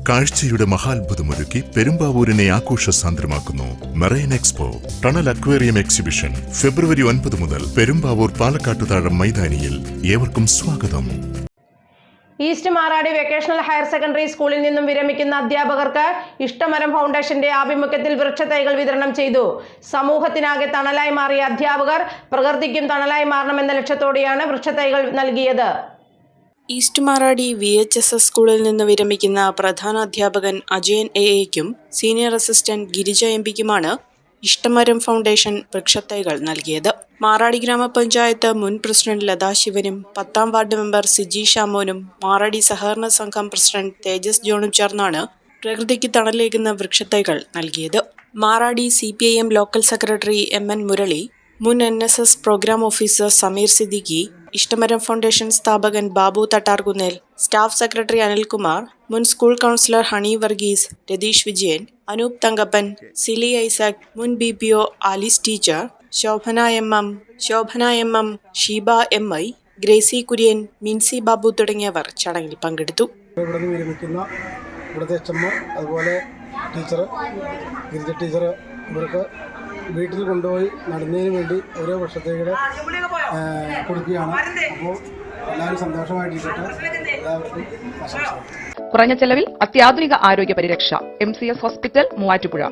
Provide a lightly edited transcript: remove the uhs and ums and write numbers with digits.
കാഴ്ചയുടെ മഹാത്ഭുതമൊരുക്കി പെരുമ്പാവൂരിനെ ആഘോഷസാന്ദ്രമാക്കുന്നു marine expo tunnel aquarium exhibition ഫെബ്രുവരി 9 മുതൽ പെരുമ്പാവൂർ പാലക്കാട്ടുതാഴം മൈതാനിയിൽ. ഏവർക്കും സ്വാഗതം. East Maradi vocational higher secondary സ്കൂളിൽ നിന്നും വിരമിക്കുന്ന അധ്യാപകർക്ക് ഇഷ്ടമരം ഫൗണ്ടേഷന്റെ ആഭിമുഖ്യത്തിൽ വൃക്ഷത്തൈകൾ വിതരണം ചെയ്തു. സമൂഹത്തിനാകെ തണലായി മാറിയ അധ്യാപകർ പ്രകൃതിക്കും തണലായി മാറണമെന്ന ലക്ഷ്യത്തോടെയാണ് വൃക്ഷത്തൈകൾ നൽകിയത്. ഈസ്റ്റ് മാറാടി VHSS സ്കൂളിൽ നിന്ന് വിരമിക്കുന്ന പ്രധാന അധ്യാപകൻ അജയൻ AA-ക്കും സീനിയർ അസിസ്റ്റന്റ് ഗിരിജ MP-ക്കുമാണ് ഇഷ്ടമരം ഫൗണ്ടേഷൻ വൃക്ഷത്തൈകൾ നൽകിയത്. മാറാടി ഗ്രാമപഞ്ചായത്ത് മുൻ പ്രസിഡന്റ് ലതാ ശിവനും 10ാം വാർഡ് മെമ്പർ സിജി ഷാമോനും മാറാടി സഹകരണ സംഘം പ്രസിഡന്റ് തേജസ് ജോണും ചേർന്നാണ് പ്രകൃതിക്ക് തണലേകുന്ന വൃക്ഷത്തൈകൾ നൽകിയത്. Maradi CPIM local secretary MN Murali, മുൻ NSS programme officer Sameer Siddiqui, Ishtamaram foundation സ്ഥാപകൻ ബാബു തട്ടാർകുന്നേൽ, സ്റ്റാഫ് സെക്രട്ടറി അനിൽകുമാർ, മുൻ സ്കൂൾ കൗൺസിലർ ഹണി വർഗീസ്, രതീഷ് വിജയൻ, അനൂപ് തങ്കപ്പൻ, സിലി ഐസക്, മുൻ BPO Alice teacher, Shobhana MM, Sheeba MI, Gracy Kurian, Mincy Babu തുടങ്ങിയവർ ചടങ്ങിൽ പങ്കെടുത്തു. അതുപോലെ ടീച്ചർ ഗിരിജ ടീച്ചർ ഇവർക്ക് വീട്ടിൽ കൊണ്ടുപോയി നടുന്നതിന് വേണ്ടി ഓരോ വർഷത്തേക്ക് കൊടുക്കുകയാണ്. അപ്പോൾ എല്ലാവരും സന്തോഷമായിട്ടിരിക്കട്ടെ. എല്ലാവർക്കും ആശംസകൾ. കുറഞ്ഞ ചെലവിൽ അത്യാധുനിക ആരോഗ്യ പരിരക്ഷ. MCS hospital, Muvattupuzha.